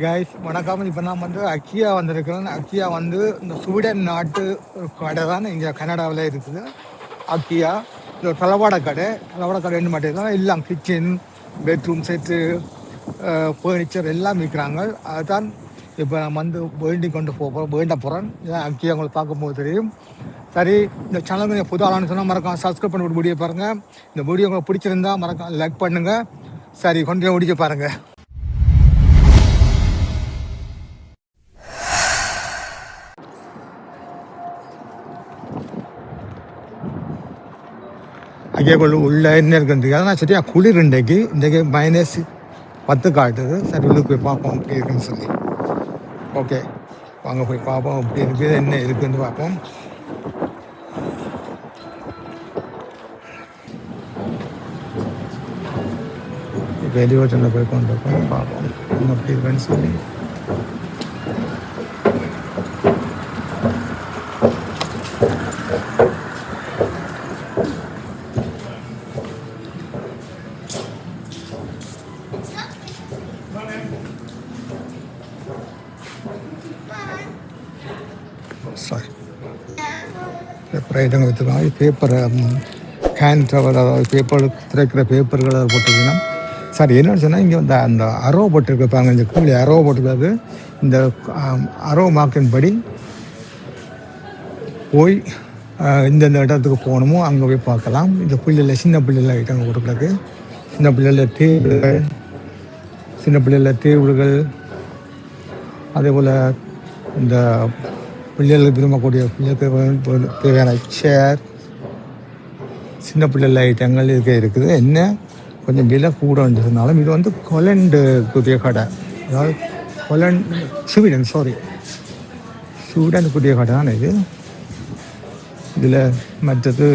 Guys வணக்கம். இப்போ நான் வந்து அக்கியா வந்திருக்கிறேன். அக்கியா வந்து இந்த ஸ்வீடன் நாட்டு ஒரு கடை தான் இங்கே கனடாவில் இருக்குது. அக்கியா இது ஒரு தளவாட கடை. தளவாட கடைன்னு மட்டும்தான் எல்லாம் கிச்சன், பெட்ரூம் செட்டு, ஃபர்னிச்சர் எல்லாம் விற்கிறாங்க. அதுதான் இப்போ நான் வந்து வேண்டி கொண்டு வேண்ட போகிறேன். அக்கியா உங்களுக்கு பார்க்கும்போது தெரியும். சரி, இந்த சேனல் கொஞ்சம் புது ஆளான்னு சொன்னால் மறக்காம சப்ஸ்கிரைப் பண்ணி வீடியோ பாருங்கள். இந்த வீடியோ உங்களுக்கு பிடிச்சிருந்தா மறக்காம லைக் பண்ணுங்கள். சரி, கொஞ்சம் முடிக்க பாருங்கள். அங்கே உள்ள என்ன இருக்குன்னு ஆனால் சரியாக குளிர் இன்றைக்கு -10 காட்டுது. சரி, உள்ளுக்கு போய் பார்ப்போம் எப்படி இருக்குன்னு சொல்லி. ஓகே, வாங்க போய் பார்ப்போம் எப்படி இருக்குது, என்ன இருக்குன்னு பார்ப்போம். வெளியோட்டில் போய் கொண்டு இருக்கோம், பார்ப்போம் எப்படி இருக்குன்னு சொல்லி. சாரி, பேப்பர் ஐட்டங்கள் வச்சுருக்காங்க. பேப்பரை கேன் கவர், அதாவது பேப்பர் திறக்கிற பேப்பர்கள் அதை போட்டிருக்கீங்கன்னா. சாரி, என்னென்னு சொன்னால் இங்கே வந்து அந்த அரோ போட்டிருப்பாங்க. இந்த கீழே அரோ போட்டிருக்காது. இந்த அரோ மார்க்கின் படி போய் இந்தந்த இடத்துக்கு போகணுமோ அங்கே போய் பார்க்கலாம். இந்த பிள்ளைல சின்ன பிள்ளைல ஐட்டங்கள் கொடுக்குறது. சின்ன பிள்ளைல டேபிள்கள் அதே போல் இந்த பிள்ளைகளுக்கு விரும்பக்கூடிய பிள்ளைகளுக்கு தேவையான சேர், சின்ன பிள்ளைல ஐட்டங்கள் இருக்குது. என்ன கொஞ்சம் விலை கூட இருந்ததுனாலும் இது வந்து கொலண்டுக்குரிய கடை, அதாவது ஸ்வீடனுக்குரிய கடை தான் இது. இதில் மற்றது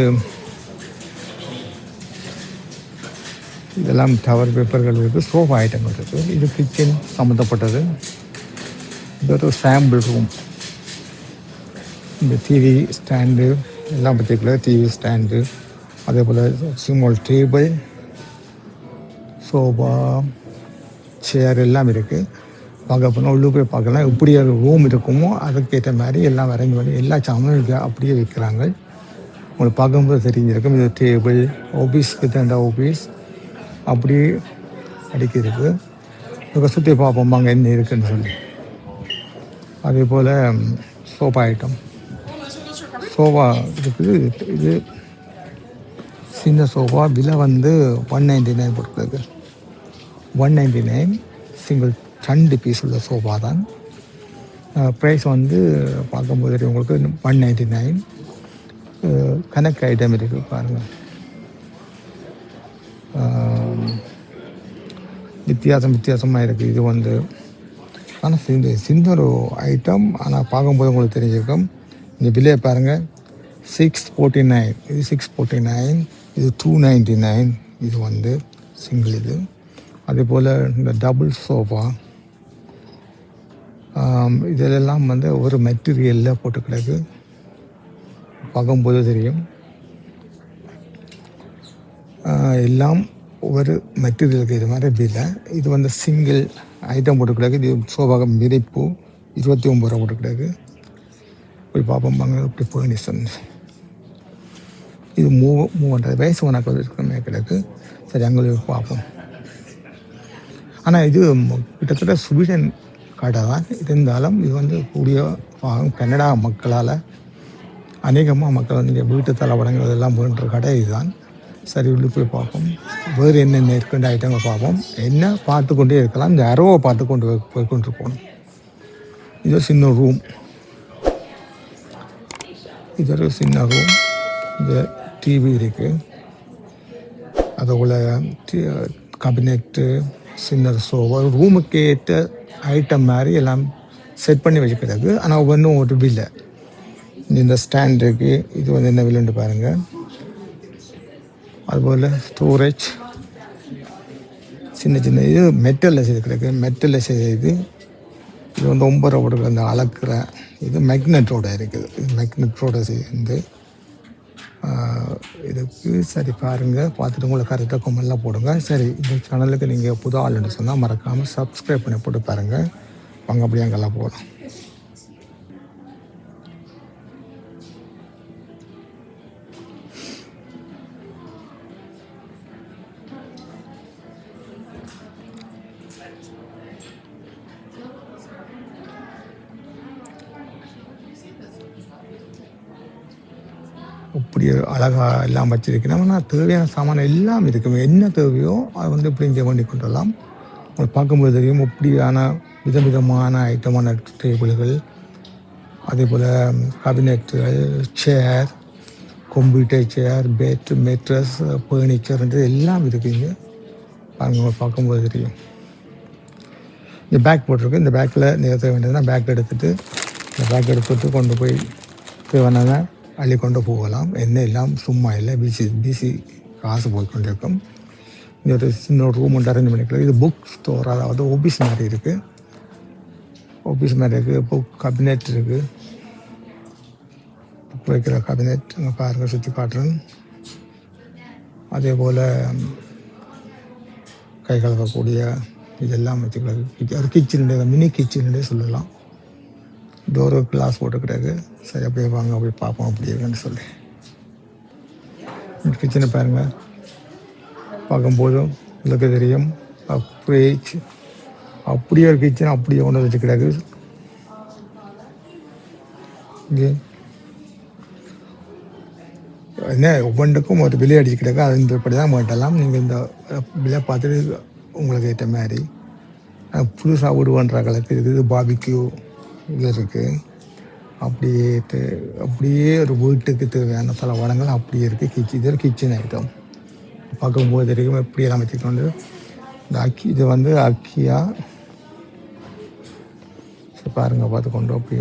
இதெல்லாம் டவர் பேப்பர்கள் இருக்குது, சோஃபா ஐட்டங்கள் இருக்குது. இது கிச்சன் சம்மந்தப்பட்டது. இது ஒரு சாம்பிள் ரூம். இந்த டிவி ஸ்டாண்டு எல்லாம் பற்றிக்கலாம். டிவி ஸ்டாண்டு, அதே போல் ஸ்மால் டேபிள், சோஃபா, சேர் எல்லாம் இருக்குது. பார்க்க போனால் உள்ளே போய் பார்க்கலாம். எப்படி ஒரு ரூம் இருக்குமோ அதுக்கேற்ற மாதிரி எல்லாம் வரைஞ்சி எல்லா சாமானும் அப்படியே விற்கிறாங்க. உங்களுக்கு பார்க்கும்போது தெரிஞ்சிருக்கும். இது டேபிள், ஆஃபீஸ்க்கு தகுந்த ஆஃபீஸ் அப்படியே அடிக்கி இருக்குது. இப்போ சுற்றி பார்ப்போம் அங்கே என்ன இருக்குதுன்னு சொல்லி. அதே போல் சோஃபா ஐட்டம், சோஃபா இருக்குது. இது சின்ன சோஃபா. விலை வந்து 199 போட்டுருக்கு. 199 சிங்கிள் 2 பீஸ் உள்ள சோஃபா தான். ப்ரைஸ் வந்து பார்க்கும்போது உங்களுக்கு 199. கணக்கு ஐட்டம் இருக்குது பாருங்கள். வித்தியாசமாக இருக்குது. இது வந்து ஆனால் சின்ன ஒரு ஐட்டம். ஆனால் பார்க்கும்போது உங்களுக்கு தெரிஞ்சிருக்கும். இந்த விலையை பாருங்கள், 649. இது 649. இது 299. இது வந்து சிங்கிள். இது அதே போல் இந்த டபுள் சோஃபா, இதிலெல்லாம் வந்து ஒரு மெட்டீரியலில் போட்டு கிடக்கு. பார்க்கும்போது தெரியும் எல்லாம் ஒரு மெட்டீரியலுக்கு இது மாதிரி இல்லை. இது வந்து சிங்கிள் ஐட்டம் போட்டு கிடக்கு. இது சோஃபா மிதிப்பு 29 ரூபா போட்டு கிடக்கு. போய் பார்ப்போம் வாங்க இப்படி போய் சொன்ன. இது 30 வயசு உனக்கு இருக்கிற கிடக்கு. சரி, அங்கே போய் பார்ப்போம். ஆனால் இது கிட்டத்தட்ட ஸ்வீடன் கடை தான் இருந்தாலும் இது வந்து கூடிய கனடா மக்களால் அநேகமாக மக்கள் வந்து வீட்டு தளவாடங்கள் இதெல்லாம் போன்ற கடை இதுதான். சரி, உள்ளே போய் பார்ப்போம். வேறு என்னென்ன இருக்குன்ற ஐட்டங்கள் பார்ப்போம். என்ன பார்த்து கொண்டே இருக்கலாம். இந்த அரோவை பார்த்து போய் கொண்டு போகணும். இது சின்ன ரூம். இது ஒரு சின்ன ரூம். இந்த டிவி இருக்குது. அதோட கேபினெட்டு, சின்ன சோஃபா, ரூமுக்கு ஏற்ற ஐட்டம் மாதிரி எல்லாம் செட் பண்ணி வச்சுக்கிறது. ஆனால் ஒன்றும் ஒரு விலை. இந்த ஸ்டாண்ட் இருக்குது. இது வந்து என்ன விலைன்னு பாருங்கள். அதுபோல் ஸ்டோரேஜ் சின்ன இது மெட்டலில் செய்து மெட்டலில் செய்து. இது வந்து 9 ரூபா கொடுக்குற அந்த அளக்குற இது மேக்னெட்டோட இருக்குது. இது மேக்னெட்டோட சேர்ந்து இதுக்கு. சரி, பாருங்கள், பார்த்துட்டு உங்களை கரெக்டாக கமெண்ட்லாம் போடுங்க. சரி, இந்த சேனலுக்கு நீங்கள் புது ஆளுன்னு சொன்னால் மறக்காமல் சப்ஸ்கிரைப் பண்ணி போட்டு பாருங்கள். வாங்க அப்படியே அங்கெல்லாம் போகலாம். இப்படி அழகாக எல்லாம் வச்சிருக்கணும். தேவையான சாமான் எல்லாம் இருக்கும். என்ன தேவையோ அதை வந்து இப்படி இங்கே பண்ணி கொண்டலாம். உங்களை பார்க்கும்போது தெரியும் இப்படியான விதவிதமான ஐட்டமான டேபிள்கள், அதே போல் கேபினெட்டுகள், சேர், கம்ப்யூட்டர் சேர், பெட், மெட்ரஸ், ஃபர்னிச்சர்ன்றது எல்லாம் இருக்குங்க. பாருங்க, பார்க்கும்போது தெரியும். இந்த பேக் போட்டிருக்கு. இந்த பேக்கில் நேரத்தை வேண்டியதுன்னா பேக் எடுத்துகிட்டு இந்த பேக் எடுத்துகிட்டு கொண்டு போய் தேவையான அள்ளி கொண்டு போகலாம். என்ன எல்லாம் சும்மா இல்லை, பிசி காசு போய் கொண்டிருக்கும். இந்த ஒரு சின்ன ரூம் ஒன்று அரேஞ்ச் பண்ணிக்கலாம். இது புக் ஸ்டோர், அதாவது ஆஃபீஸ் மாதிரி இருக்குது. ஆஃபீஸ் மாதிரி இருக்குது. புக் கேபினெட் இருக்குது, புக் வைக்கிற கேபினெட். அங்கே பாருங்கள், சுற்றி காட்டுறேன். அதே போல் கை கலக்கக்கூடிய இதெல்லாம் வச்சுக்கலாம். ஒரு கிச்சன், மினி கிச்சன்லே சொல்லலாம். டோரு கிளாஸ் போட்டுக்கிட்டாரு. சரி, அப்படியே வாங்க அப்படியே பார்ப்போம் அப்படி இருக்குன்னு சொல்லி. கிச்சனை பாருங்கள், பார்க்கும்போதும் உங்களுக்கு தெரியும். ஃப்ரிட்ஜ், அப்படியே ஒரு கிச்சன் அப்படியே ஒன்று வச்சுக்கிட்டாரு. இங்கே என்ன ஒவ்வொன்றுக்கும் ஒரு விலை அடிச்சுக்கிட்டாங்க. அதுபடி தான் மாட்டலாம். நீங்கள் இந்த விலை பார்த்துட்டு உங்களுக்கு ஏற்ற மாதிரி புதுசாக வீடு பண்ணுற காலத்து இருக்குது. பார்பிக்யூ இது இருக்குது. அப்படியே ஒரு வீட்டுக்கு தேவையான பல வளங்கள் அப்படியே இருக்குது. இது ஒரு கிச்சன் ஐட்டம். பார்க்கும்போது தெரியும் எப்படியெல்லாம் வச்சுக்கொண்டு. இந்த இது வந்து அக்கியா பாருங்கள், பார்த்துக்கொண்டு அப்படி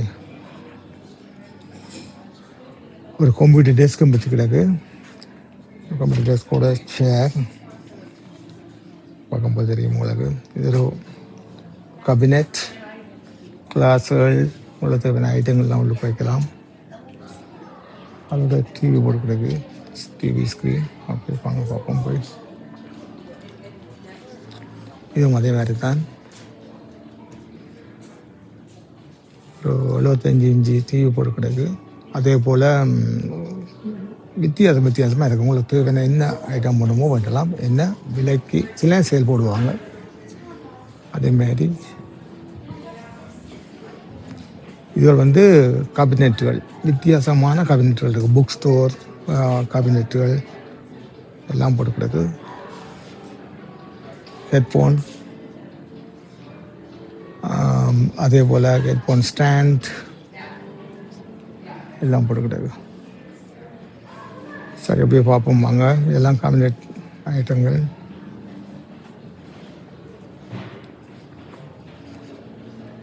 ஒரு கம்ப்யூட்டர் டெஸ்க்கும் வச்சுக்கிட்டாக்கு. கம்ப்யூட்டர் டெஸ்கோட சேர் பார்க்கும்போது தெரியும் உங்களுக்கு. இது ஒரு கேபினெட், கிளாஸுகள், உள்ள தேவையான ஐட்டங்கள்லாம் உள்ள வைக்கலாம். அதோட டிவி போட்டு கிடக்கு, டிவி ஸ்க்ரீன். அப்படி வாங்க பார்ப்போம் போய். இதுவும் அதே மாதிரி தான். ஒரு 75 இன்ச்சு டிவி போட்டு கிடக்கு. அதே போல் வித்தியாசமாக இருக்கும். உங்களுக்கு தேவையான என்ன ஐட்டம் பண்ணுமோ பண்ணலாம். என்ன விலைக்கு சில சேல் போடுவாங்க. அதேமாதிரி இதில் வந்து கேபினெட்டுகள், வித்தியாசமான கேபினெட்டுகள் இருக்குது. புக் ஸ்டோர் கேபினெட்டுகள் எல்லாம் போட்டு கிடக்கு. ஹெட்ஃபோன், அதே போல் ஹெட்ஃபோன் ஸ்டாண்ட் எல்லாம் போட்டு கிடக்கு. சரி, அப்படியே பார்ப்போம் வாங்க. எல்லாம் கேபினெட் ஐட்டங்கள்.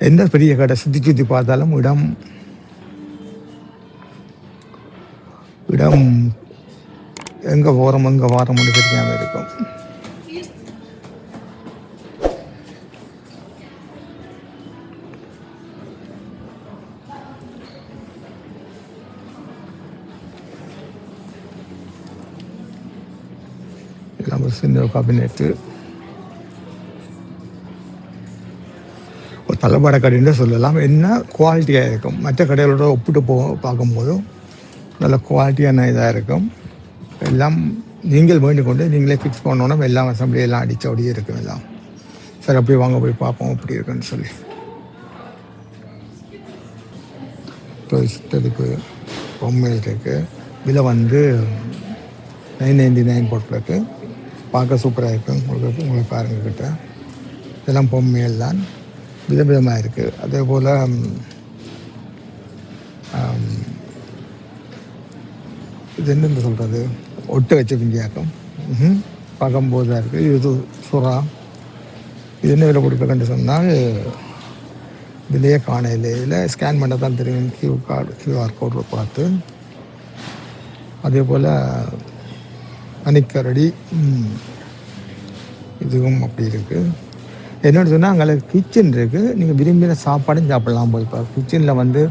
எந்த பெரிய கடை சுற்றி பார்த்தாலும் இடம் எங்கே போகிறோம் எங்கே வாரோம்னு தெரியாமல் இருக்கும். எல்லாம் ஒரு சின்ன கேபினெட்டு. ஒரு தளபாட கடைன்னு சொல்லலாம். என்ன குவாலிட்டியாக இருக்கும். மற்ற கடைகளோட ஒப்பிட்டு பார்க்கும்போதும் நல்ல குவாலிட்டியான இதாக இருக்கும். எல்லாம் நீங்கள் வேண்டிக் கொண்டு நீங்களே ஃபிக்ஸ் பண்ணணும். எல்லாம் அசம்பிளி எல்லாம் அடித்த அப்படியே இருக்கும் எல்லாம். சரி, அப்படியே வாங்க போய் பார்ப்போம் அப்படி இருக்குன்னு சொல்லி. இஷ்டத்துக்கு பொம்மையில் இருக்குது. விலை வந்து 999 போட்டிருக்கு. பார்க்க சூப்பராக இருக்கும். உங்களுக்கு பாருங்க கிட்ட இதெல்லாம் பொம்மைகள் தான், விதவிதமாக இருக்குது. அதே போல் இது என்னென்னு சொல்கிறது, ஒட்டு வச்ச பிஞ்சியாக்கம் பார்க்கும்போது தான் இருக்குது. இது சுறா. இது என்ன விலை கொடுக்குறேன்னு சொன்னால் விலையே காணையில். இதில் ஸ்கேன் பண்ண தான் தெரியும். கியூஆர் கோடு பார்த்து. அதே போல் அணிக்கரடி, இதுவும் அப்படி இருக்குது. என்னென்னு சொன்னால் அங்கே கிச்சன் இருக்குது. நீங்கள் விரும்பின சாப்பாடும் சாப்பிடலாம். போய் இப்போ கிச்சனில் வந்து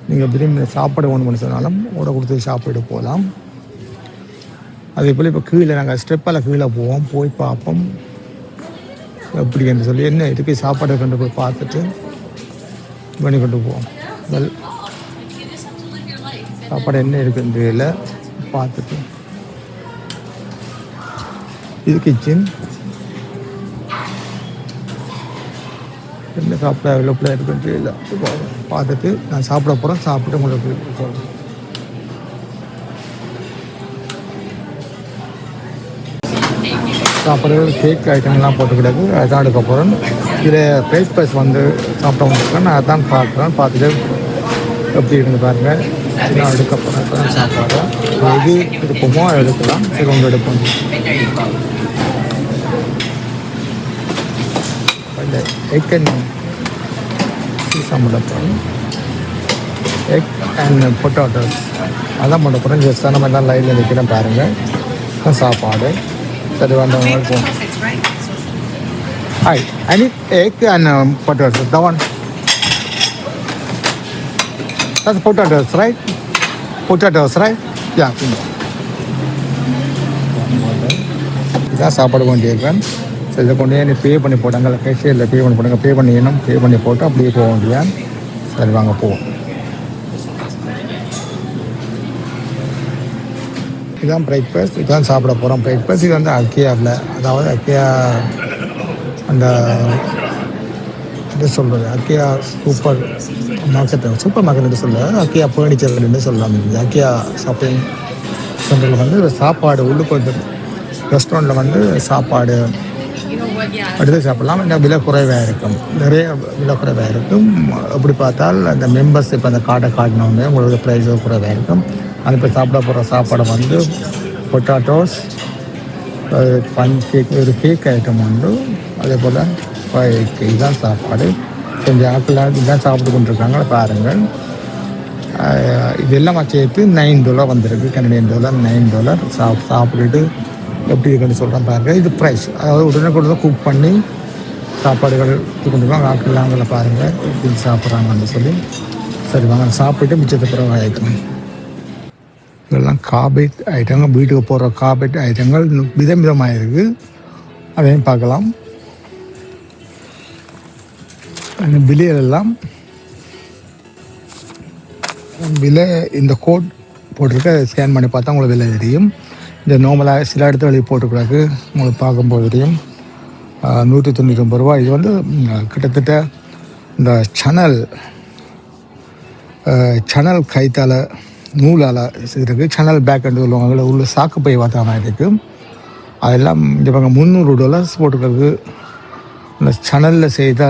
நீங்கள் விரும்பின சாப்பாடு ஒன்று சொன்னாலும் கூட கொடுத்து சாப்பிட்டு போகலாம். அதே போல் இப்போ கீழே நாங்கள் ஸ்டெப்பால் கீழே போவோம், போய் பார்ப்போம் எப்படி என்று சொல்லி என்ன இதுக்கு சாப்பாடு கொண்டு போய் பார்த்துட்டு பண்ணி கொண்டு போவோம். வெல் சாப்பாடு என்ன இருக்குன்னு தெரியல, பார்த்துட்டு. இது கிச்சன். என்ன சாப்பிட அவைலபிளாக இருக்குன்னு தெரியல, பார்த்துட்டு நான் சாப்பிட போகிறேன். சாப்பிட்டு உங்களுக்கு சொல்கிறேன். சாப்பிட்றது கேக் ஐட்டம்லாம் போட்டு கிடக்கு, அதான் எடுக்க போகிறேன். இதில் பிரேக்ஃபாஸ்ட் வந்து சாப்பிட வந்துருக்கேன். நான் அதான் பார்க்குறேன். பார்த்துட்டு எப்படி இருந்து பாருங்கள். நான் எடுக்க போகிறேன். சாப்பிட்றேன். எது எடுப்போமோ அதை எடுக்கலாம். சரி, ஒன்று எடுப்போம். இல்லை, எக் அண்ட் சாப்பிட போகிறேன். எக் அண்ட் பொட்டேட்டோஸ் அதான் பண்ண போகிறேன். ஜஸ்ட் நம்ம எல்லாம் லைனில் நிற்கிறேன் பாருங்கள். சாப்பாடு சரி வந்தவங்க போகும். Hi, I need egg and potatoes. That one. That's potatoes, right? Potatoes, right? Yeah. இதான் சாப்பாடு கொண்டிருக்கேன். சரி, இதை கொண்டு நீ பே பண்ணி போட்டாங்க. கேஷியரில் பே பண்ணி போட்டாங்க. பே பண்ணி போட்டு அப்படியே போக வேண்டியா. சரி, வாங்க போவோம். இதுதான் பிரேக்ஃபாஸ்ட். இதுதான் சாப்பிட போகிறோம். பிரேக்ஃபாஸ்ட் இது வந்து அக்கேயாவில், அதாவது அக்கேயா அந்த என்ன சொல்கிறது, அக்கேயா சூப்பர் மார்க்கெட் சொல்ல, அக்கேயா ஃபர்னிச்சர்னு சொல்லலாம். அக்கேயா ஷாப்பிங் சென்டரில் வந்து சாப்பாடு உள்ளுக்கு வந்து ரெஸ்டாரண்ட்டில் வந்து சாப்பாடு எடுத்து சாப்பிட்லாம். இந்த விலை குறைவாக இருக்கும், நிறைய விலை குறைவாக இருக்கும். அப்படி பார்த்தால் அந்த மெம்பர்ஸ் இப்போ அந்த கார்டை காட்டினவங்க உங்களுக்கு ப்ரைஸ் குறைவாக இருக்கும். அது இப்போ சாப்பிட போகிற சாப்பாடை வந்து பொட்டாட்டோஸ், கேக், ஒரு கேக் ஐட்டம் உண்டு. அதே போல் இதுதான் சாப்பாடு. கொஞ்சம் ஆப்பிளாக இதுதான் சாப்பிட்டு கொண்டிருக்காங்க பாருங்கள். இதெல்லாம் சேர்த்து $9 வந்திருக்கு, கனடியன் டாலர் $9. சாப்பிட்டுட்டு எப்படி இருக்குன்னு சொல்கிறேன் பாருங்கள். இது ப்ரைஸ், அதாவது உடனே குக் பண்ணி சாப்பாடுகள் கொண்டுருக்காங்க. ஆப்பிளாங்களை பாருங்கள் எப்படி சாப்பிட்றாங்கன்னு சொல்லி. சரி, வாங்க சாப்பிட்டு மிச்சத்தை பிறகு ஆயிக்கணும். இதெல்லாம் கார்பேட் ஐட்டங்கள், வீட்டுக்கு போடுற கார்பேட் ஐட்டங்கள் விதமாக இருக்குது. அதையும் பார்க்கலாம். விலையெல்லாம் விலை இந்த கோட் போட்டிருக்க ஸ்கேன் பண்ணி பார்த்தா உங்களுக்கு விலை தெரியும். இந்த நார்மலாக சில இடத்துல வெளியே போட்டுக்கிறாக்கு உங்களுக்கு பார்க்கும்போது தெரியும். $199. இது வந்து கிட்டத்தட்ட இந்த சணல் கைத்தால் நூலால் இருக்குது. சணல் பேக் என்று சொல்லுவாங்க. உள்ள சாக்கு பை வாத்தா மாதிரி இருக்குது. அதெல்லாம் இங்கே பாருங்க $300 போட்டுக்கிறது. இந்த சணலில் செய்த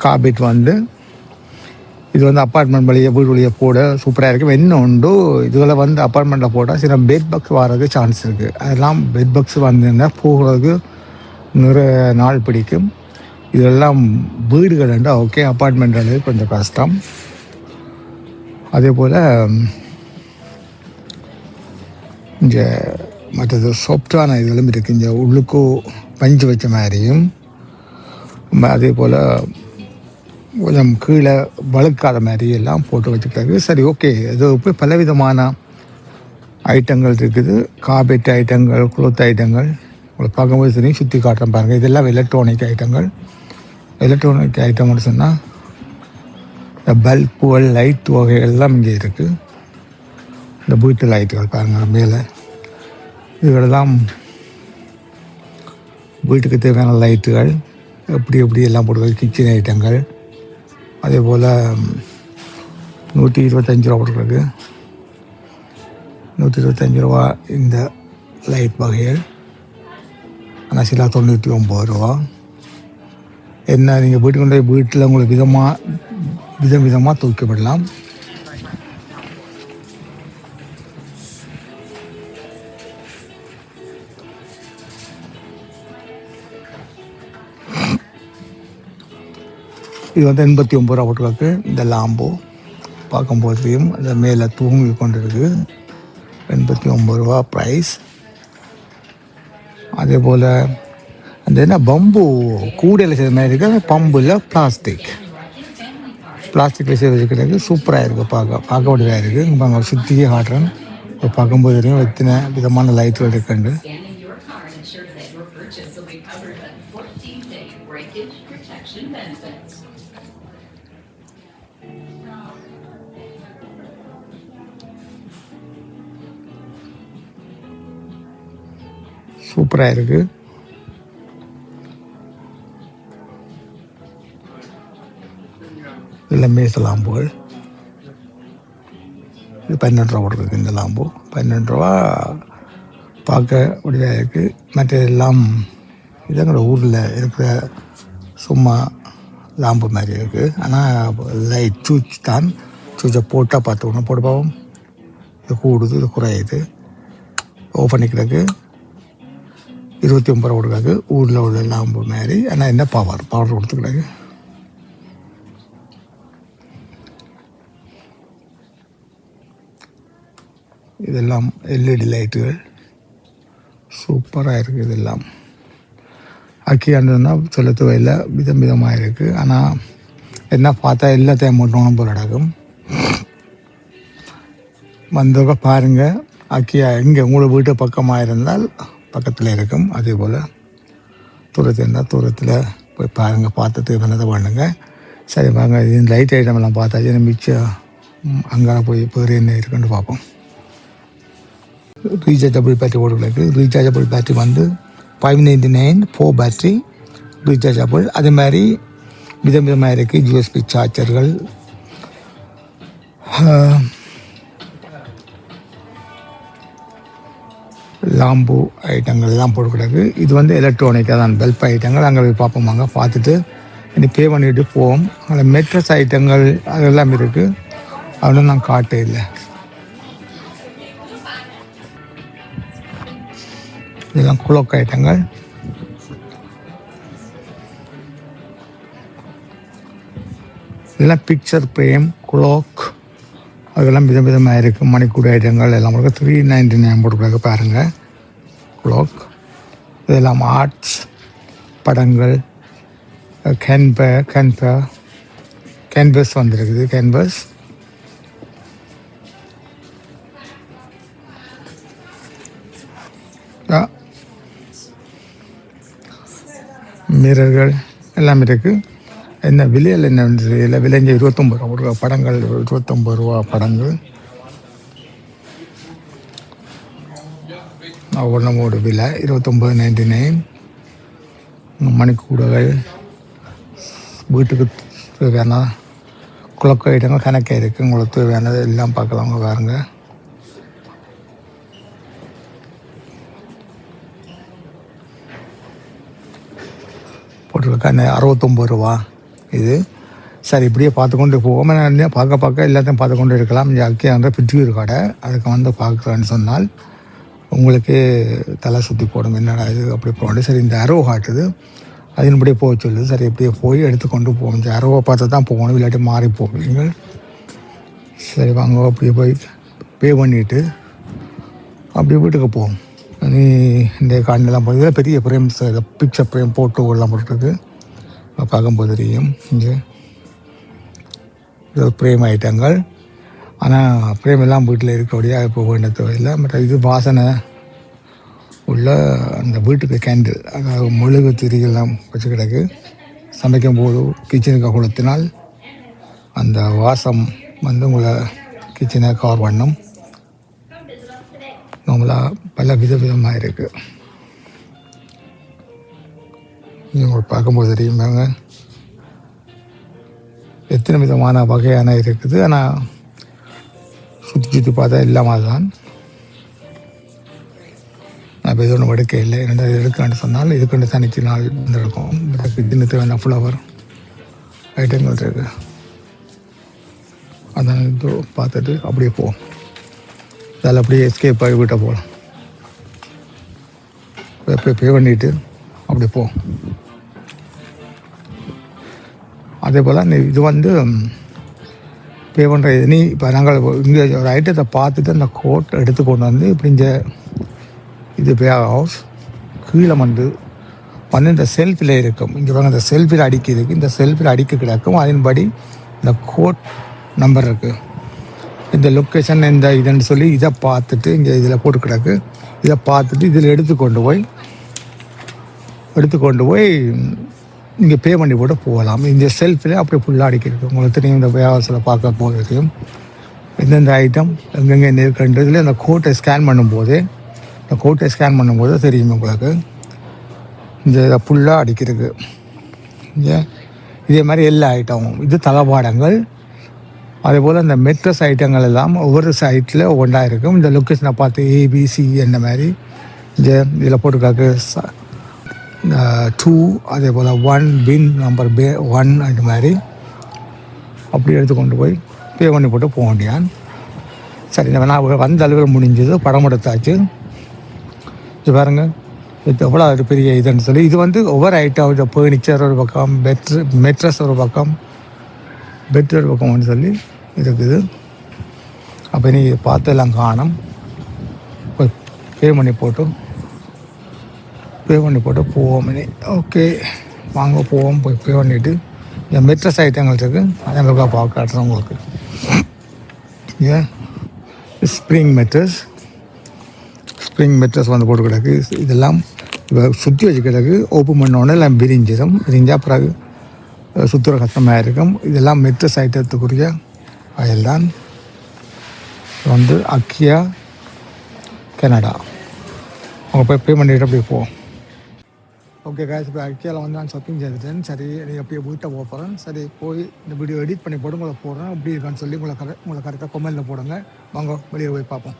கார்பெட் வந்து இது வந்து அப்பார்ட்மெண்ட் வழியை வீடு வழியை போட சூப்பராக இருக்கும். என்ன உண்டு, இதுகளை வந்து அப்பார்ட்மெண்ட்டில் போட்டால் சில பெட் பக்ஸ் வர்றதுக்கு சான்ஸ் இருக்குது. அதெல்லாம் பெட் பக்ஸ் வந்ததுன்னா போகிறதுக்கு நிறைய நாள் பிடிக்கும். இதெல்லாம் வீடுகள் உண்டு, ஓகே. அப்பார்ட்மெண்ட்டு கொஞ்சம் கஷ்டம். அதே போல் இங்கே மற்றது சாஃப்டான இதெல்லாம் இருக்குது. இங்கே உள்ளுக்கு பஞ்சு வச்ச மாதிரியும், அதே போல் கொஞ்சம் கீழே வழுக்காத மாதிரி எல்லாம் போட்டு வச்சுக்கிறாங்க. சரி, ஓகே. இது போய் பலவிதமான ஐட்டங்கள் இருக்குது. கார்பெட் ஐட்டங்கள், குளோத் ஐட்டங்கள் உங்களுக்கு பார்க்கும்போது தெரியும். சுற்றி காட்டுறேன் பாருங்கள். இதெல்லாம் எலக்ட்ரானிக் ஐட்டங்கள். எலக்ட்ரானிக் ஐட்டம்னு சொன்னால் இந்த பல்புகள், லைட் வகைகள்லாம் இங்கே இருக்குது. இந்த வீட்டு லைட்டுகள் பாருங்கள் மேலே. இதுகளெல்லாம் வீட்டுக்கு தேவையான லைட்டுகள் எப்படி எல்லாம் போட்டுக்கிறது. கிச்சன் ஐட்டங்கள் அதே போல் $125 போட்டுருக்கு. $125 இந்த லைட் வகைகள். ஆனால் சில $99. என்ன நீங்கள் வீட்டுக்கு கொண்டு போய் வீட்டில் உங்களுக்கு விதமாக தூக்கப்படலாம். இது வந்து $89 போட்டுருக்கு. இந்த லாம்போ பார்க்கும்போதையும் இந்த மேலே தூங்கி கொண்டு இருக்குது. $89 ப்ரைஸ். அதே போல் அந்த என்ன பம்பு கூடையில் செய்த மாதிரி இருக்குது. அந்த பம்பில் பிளாஸ்டிக்கில் செய்து வச்சுக்கிறது சூப்பராக இருக்குது. பார்க்க வேண்டியதாக இருக்குது. இங்கே அங்கே சுற்றியே காட்டுறேன். பார்க்கும்போது தெரியும் எத்தனை விதமான லைட்டுகள் இருக்குண்டு. சூப்பராக இருக்குது. இதில் மேச லாம்புகள் இது 12 ரூபா கொடுக்குது. இந்த லாம்பு 12 ரூபா பார்க்க முடியாக இருக்குது. மற்ற எல்லாம் இது எங்களோட ஊரில் இருக்கிற சும்மா லாம்பு மாதிரி இருக்குது. ஆனால் லைட் சூச் தான். சூச்சை போட்டால் பார்த்து ஒன்று போட்டு பார்ப்போம். இது கூடுது, இது குறையுது. ஓப்பன் பண்ணிக்கிறதுக்கு 29 ரூபா கொடுக்காது. ஊரில் உள்ள லாம்பு மாதிரி. ஆனால் என்ன பவர் கொடுத்துக்கிறாங்க. இதெல்லாம் எல்இடி லைட்டுகள் சூப்பராக இருக்குது. இதெல்லாம் அக்கியாண்டுன்னா சொல்ல துவையில் விதம் விதமாக இருக்குது. ஆனால் என்ன பார்த்தா எல்லாத்தையும் மட்டும் போல் நடக்கும். வந்தவங்க பாருங்கள். அக்கியா எங்கே உங்களோட வீட்டு பக்கமாக இருந்தால் பக்கத்தில் இருக்கும். அதே போல் தூரத்தில் இருந்தால் தூரத்தில் போய் பாருங்கள். பார்த்துட்டு பண்ணதை பண்ணுங்க. சரி வாங்க, இது லைட் ஐட்டம்லாம் பார்த்தாச்சு. மிச்சம் அங்கே போய் பேர் என்ன இருக்குன்னு பார்ப்போம். ரீசார்ஜபிள் பேட்டரி போட்டுருக்கு. ரீசார்ஜபிள் பேட்டரி வந்து 599 4 பேட்டரி ரீசார்ஜபிள். அதே மாதிரி விதமாக இருக்குது. யூஎஸ்பி சார்ஜர்கள், லாம்பு ஐட்டங்கள்லாம் போட்டுக்கிடக்கு. இது வந்து எலக்ட்ரானிக்காக தான், பல்ப் ஐட்டங்கள். அங்கே போய் பார்ப்போம். வாங்க, பார்த்துட்டு இனி பே பண்ணிவிட்டு போவோம். அதில் மெட்ரஸ் ஐட்டங்கள் அதெல்லாம் இருக்குது. அதெல்லாம் நான் காட்டே இல்லை. இதெல்லாம் குளோக் ஐட்டங்கள். இதெல்லாம் பிக்சர் ஃப்ரேம், குளோக், அதெல்லாம் விதமாக இருக்குது. மணிக்கூட ஐட்டங்கள் எல்லாம் கொடுக்க 399 போட்டுக்கிறாங்க பாருங்கள். குளோக் இதெல்லாம் ஆர்ட்ஸ் படங்கள். கேன்வஸ் வந்துருக்குது. கேன்வஸ் மிரர்கள் எல்லாம் இருக்குது. என்ன விலையில் என்ன இல்லை விலைஞ்ச 29 ரூபா கொடுக்க படங்கள். 29 ரூபா படங்கள். ஒவ்வொன்றோட விலை 29.99. மணிக்கூடகள், வீட்டுக்கு தேவையான குளக்க ஐட்டங்கள் கணக்காக இருக்குது. உங்களுக்கு தேவையானது எல்லாம் பார்க்கலாங்க பாருங்க. போட்டிருக்கா 69 ரூபா இது. சரி, இப்படியே பார்த்து கொண்டு போவோம். பார்க்க எல்லாத்தையும் பார்த்து கொண்டு இருக்கலாம். இங்கே அக்கியான்ற பிரிட்டியூர் கடை. அதுக்கு வந்து பார்க்குறேன்னு சொன்னால் உங்களுக்கு தலை சுற்றி போடும். என்னடா இது அப்படி போகணும். சரி, இந்த அரோ காட்டுது, அதன்படியே போக சொல்லுது. சரி, இப்படியே போய் எடுத்துக்கொண்டு போவோம். இந்த அரோவை பார்த்து தான் போகணும், இல்லாட்டி மாறி போவீங்க. சரி வாங்க, அப்படியே போய் பே பண்ணிவிட்டு அப்படியே வீட்டுக்கு போவோம். நீ இந்த காண்டெல்லாம் போய் பெரிய ஃப்ரேம்ஸ், பிக்சர் ஃப்ரேம் போட்டோ எல்லாம் போட்டுருக்கு. பார்க்கும்போது தெரியும். இங்கே இது ஃப்ரேம் ஐட்டங்கள். ஆனால் ஃப்ரேம் எல்லாம் வீட்டில் இருக்கக்கூடிய இப்போ வேண்ட தேவையில்லை. மற்ற இது வாசனை உள்ள அந்த வீட்டுக்கு கேண்டில், அதாவது மெழுகு திரிகள்லாம் வச்சு கிடக்கு. சமைக்கும் போது கிச்சனுக்கு கொளுத்தினால் அந்த வாசம் வந்து உங்களை கிச்சனை கவர் பண்ணும். நம்மளாக பல விதமாக இருக்குது. உங்களுக்கு பார்க்கும்போது தெரியுமாங்க எத்தனை விதமான வகையான இருக்குது. ஆனால் சுற்றி பார்த்தா இல்லாமல் தான். நான் எது ஒன்றும் எடுக்க இல்லை. ரெண்டாவது எடுக்கலான்னு சொன்னால் இதுக்கு தனிச்சு நாள் வந்துருக்கும். தினத்து வேணால் ஃப்ளவர் ஐட்டங்கள் இருக்குது. அதான் இது பார்த்துட்டு அப்படியே போவோம். அதில் அப்படியே எஸ்கேப் ஆகி வீட்டை போகலாம். பே பண்ணிவிட்டு அப்படியே போவோம். அதே போல் இது வந்து பே பண்ணுற நீ இப்போ நாங்கள் இங்கே ஒரு ஐட்டத்தை பார்த்துட்டு அந்த கோட் எடுத்து கொண்டு வந்து இப்படி இந்த இது பே ஹவுஸ் கீழே வந்து இந்த செல்ஃபில் இருக்கும். இங்கே பாருங்க, இந்த செல்ஃபில் அடிக்க இருக்குது. இந்த செல்ஃபில் அடிக்க கிடக்கும். அதன்படி இந்த கோட் நம்பர் இருக்குது. இந்த லொக்கேஷன் இந்த இதுன்னு சொல்லி இதை பார்த்துட்டு இங்கே இதில் போட்டு கிடக்கு. இதை பார்த்துட்டு இதில் எடுத்துக்கொண்டு போய் நீங்கள் பே பண்ணி போட்டு போகலாம். இந்த செல்ஃபில் அப்படியே ஃபுல்லாக அடிக்கிறது உங்களுக்கு தெரியும். இந்த வியாபாரத்தில் பார்க்க போகிறதையும் எந்தெந்த ஐட்டம் எங்கெங்கே இருக்குன்றதுல அந்த கோட்டை ஸ்கேன் பண்ணும்போது தெரியும் உங்களுக்கு. இந்த இதை ஃபுல்லாக அடிக்கிறது இதே மாதிரி எல்லா ஐட்டமும். இது தளபாடங்கள். அதே போல் இந்த மெட்ரஸ் ஐட்டங்கள் எல்லாம் ஒவ்வொரு சைட்டில் ஒவ்வொன்றா இருக்கும். இந்த லொக்கேஷனை பார்த்து ஏபிசி என்ன மாதிரி இந்த இதில் போட்டுக்காக்கு 2 அதே போல் 1 பின் நம்பர் 1 அந்த மாதிரி அப்படி எடுத்து கொண்டு போய் பே பண்ணி போட்டு போக வேண்டியான். சரி, நான் வந்த அளவில் முடிஞ்சது, படம் எடுத்தாச்சு. இது பாருங்கள், இது எவ்வளோ ஒரு பெரிய இதுன்னு சொல்லி. இது வந்து ஒவ்வொரு ஐட்டம் ஃபர்னிச்சர் ஒரு பக்கம், மெட்ரஸ் ஒரு பக்கம், பெட் ஒரு பக்கம்னு சொல்லி இருக்குது. அப்போ நீ பார்த்து எல்லாம் காணும். போய் பே பண்ணி போட்டு போவோம். ஓகே, வாங்க போவோம். போய் பே பண்ணிவிட்டு இந்த மெட்ரஸ் ஐட்டங்கள் இருக்குது, அதை பார்க்க காட்டுறேன் உங்களுக்கு. ஏன் ஸ்ப்ரிங் மெட்ரஸ் வந்து போட்டு கிடக்கு. இதெல்லாம் இப்போ சுற்றி வச்சு கிடக்கு. ஓப்பன் பண்ணோடனே எல்லாம் விரிஞ்சால் பிறகு சுற்றுற கஷ்டமாக இருக்கும். இதெல்லாம் மெட்ரஸ் ஐட்டத்துக்குரிய வயல் தான். வந்து அக்கியா கனடா. அவங்க போய் பே பண்ணிவிட்டு அப்படியே போவோம். ஓகே காய்ஸ், இப்போ அக்கியாவில் வந்து நான் ஷாப்பிங் செய்துட்டேன். சரி, அப்படியே வீட்டை போகிறேன். சரி, போய் இந்த வீடியோ எடிட் பண்ணி போட்டு உங்களை போடுறேன். அப்படி இருக்கான்னு சொல்லி உங்களை கரெக்டாக கமெண்டில் போடுங்க. வாங்க வெளியே போய் பார்ப்போம்.